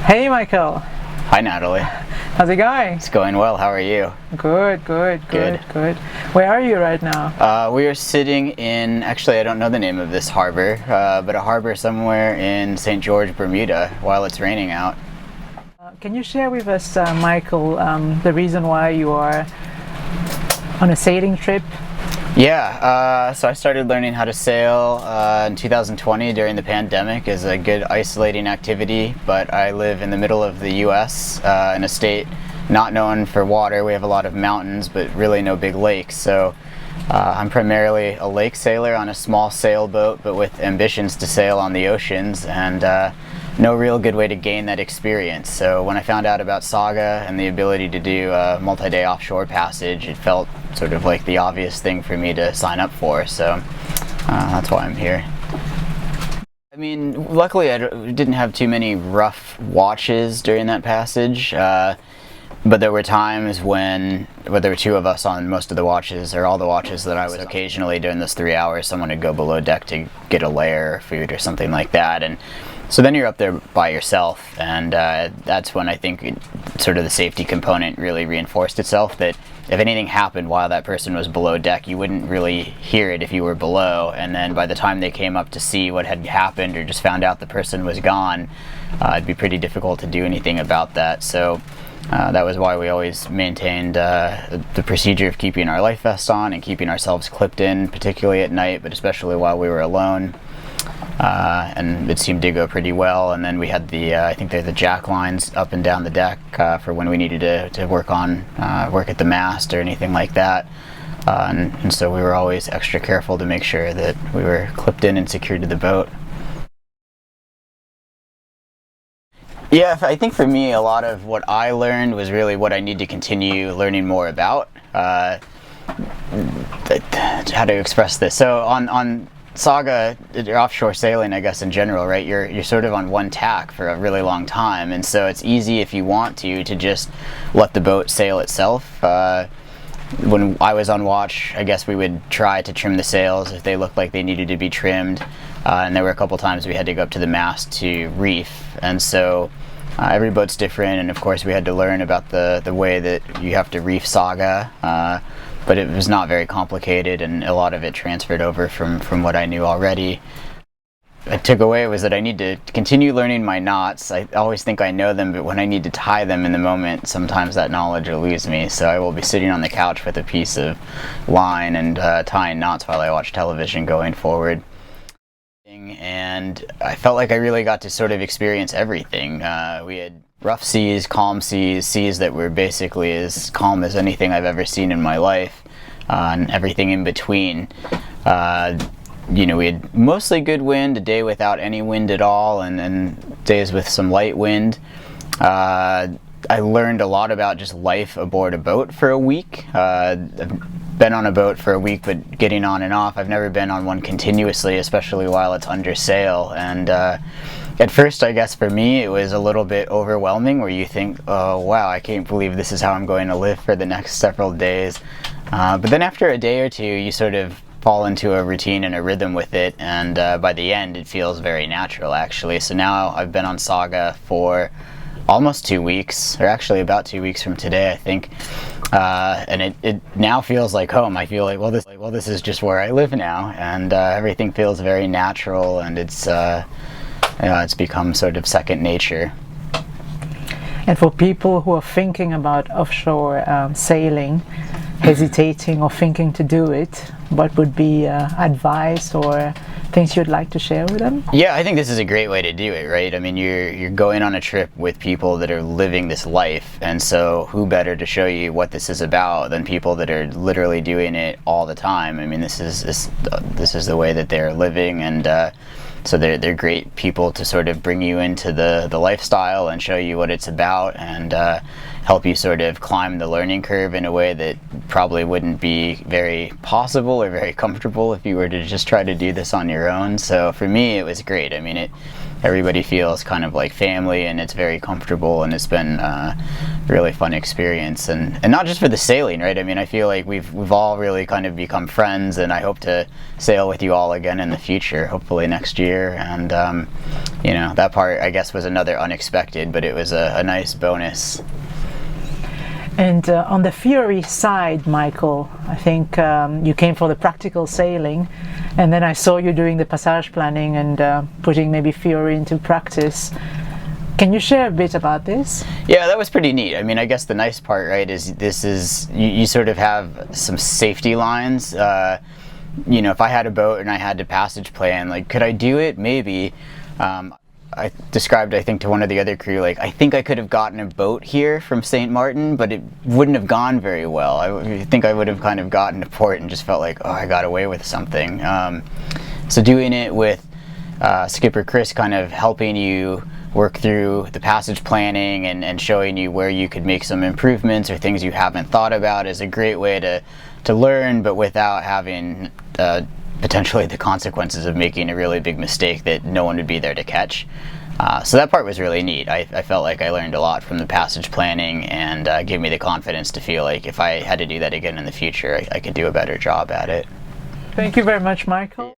Hey Michael, Hi Natalie. how's it going? It's going well. How are you? Good. Good. Where are you right now? We are sitting in, actually I don't know the name of this harbor, but a harbor somewhere in St. George, Bermuda, while it's raining out. Can you share with us, Michael, the reason why you are on a sailing trip? Yeah, so I started learning how to sail in 2020 during the pandemic as a good isolating activity, but I live in the middle of the US in a state not known for water. We have a lot of mountains, but really no big lakes, so I'm primarily a lake sailor on a small sailboat, but with ambitions to sail on the oceans, and no real good way to gain that experience. So when I found out about Saga and the ability to do a multi-day offshore passage, it felt sort of like the obvious thing for me to sign up for, so that's why I'm here. I mean, luckily I didn't have too many rough watches during that passage, but there were times when, well, there were two of us on most of the watches, or all the watches that I was occasionally during those 3 hours, someone would go below deck to get a layer of food or something like that, and so then you're up there by yourself, and that's when I think sort of the safety component really reinforced itself, that if anything happened while that person was below deck, you wouldn't really hear it if you were below, and then by the time they came up to see what had happened or just found out the person was gone, it'd be pretty difficult to do anything about that. So that was why we always maintained the procedure of keeping our life vests on and keeping ourselves clipped in, particularly at night, but especially while we were alone. And it seemed to go pretty well, and then we had the I think they're the jack lines up and down the deck for when we needed to work at the mast or anything like that, and so we were always extra careful to make sure that we were clipped in and secured to the boat. Yeah, I think for me a lot of what I learned was really what I need to continue learning more about. How to express this? So on Saga, offshore sailing, I guess in general, right? You're sort of on one tack for a really long time, and so it's easy if you want to just let the boat sail itself. When I was on watch, I guess we would try to trim the sails if they looked like they needed to be trimmed, and there were a couple times we had to go up to the mast to reef, and so every boat's different, and of course we had to learn about the way that you have to reef Saga. But it was not very complicated, and a lot of it transferred over from what I knew already. What I took away was that I need to continue learning my knots. I always think I know them, but when I need to tie them in the moment, sometimes that knowledge eludes me. So I will be sitting on the couch with a piece of line and tying knots while I watch television going forward. And I felt like I really got to sort of experience everything. We had rough seas, calm seas, seas that were basically as calm as anything I've ever seen in my life, and everything in between. You know, we had mostly good wind, a day without any wind at all, and then days with some light wind. I learned a lot about just life aboard a boat for a week. I've been on a boat for a week, but getting on and off. I've never been on one continuously, especially while it's under sail, and at first, I guess for me, it was a little bit overwhelming, where you think, oh wow, I can't believe this is how I'm going to live for the next several days. But then after a day or two, you sort of fall into a routine and a rhythm with it, and by the end, it feels very natural, actually. So now I've been on Saga for almost 2 weeks, or actually about 2 weeks from today, I think. And it now feels like home. I feel like, well, this is just where I live now, and everything feels very natural, and it's become sort of second nature. And for people who are thinking about offshore sailing, hesitating or thinking to do it, what would be advice or things you'd like to share with them? Yeah, I think this is a great way to do it, right? I mean, you're going on a trip with people that are living this life, and so who better to show you what this is about than people that are literally doing it all the time? I mean, this is the way that they're living, and so they're great people to sort of bring you into the lifestyle and show you what it's about, and help you sort of climb the learning curve in a way that probably wouldn't be very possible or very comfortable if you were to just try to do this on your own. So for me, it was great. I mean, everybody feels kind of like family, and it's very comfortable, and it's been a really fun experience, and not just for the sailing, right? I mean, I feel like we've all really kind of become friends, and I hope to sail with you all again in the future, hopefully next year. And you know, that part I guess was another unexpected, but it was a nice bonus. And on the theory side, Michael, I think you came for the practical sailing, and then I saw you doing the passage planning and putting maybe theory into practice. Can you share a bit about this? Yeah, that was pretty neat. I mean, I guess the nice part, right, is you sort of have some safety lines. You know, if I had a boat and I had to passage plan, like, could I do it? Maybe. I described, I think, to one of the other crew, like, I think I could have gotten a boat here from St. Martin, but it wouldn't have gone very well. I think I would have kind of gotten to port and just felt like, oh, I got away with something. So doing it with Skipper Chris kind of helping you work through the passage planning and showing you where you could make some improvements or things you haven't thought about is a great way to learn, but without having potentially the consequences of making a really big mistake that no one would be there to catch. So that part was really neat. I felt like I learned a lot from the passage planning, and gave me the confidence to feel like if I had to do that again in the future, I could do a better job at it. Thank you very much, Michael.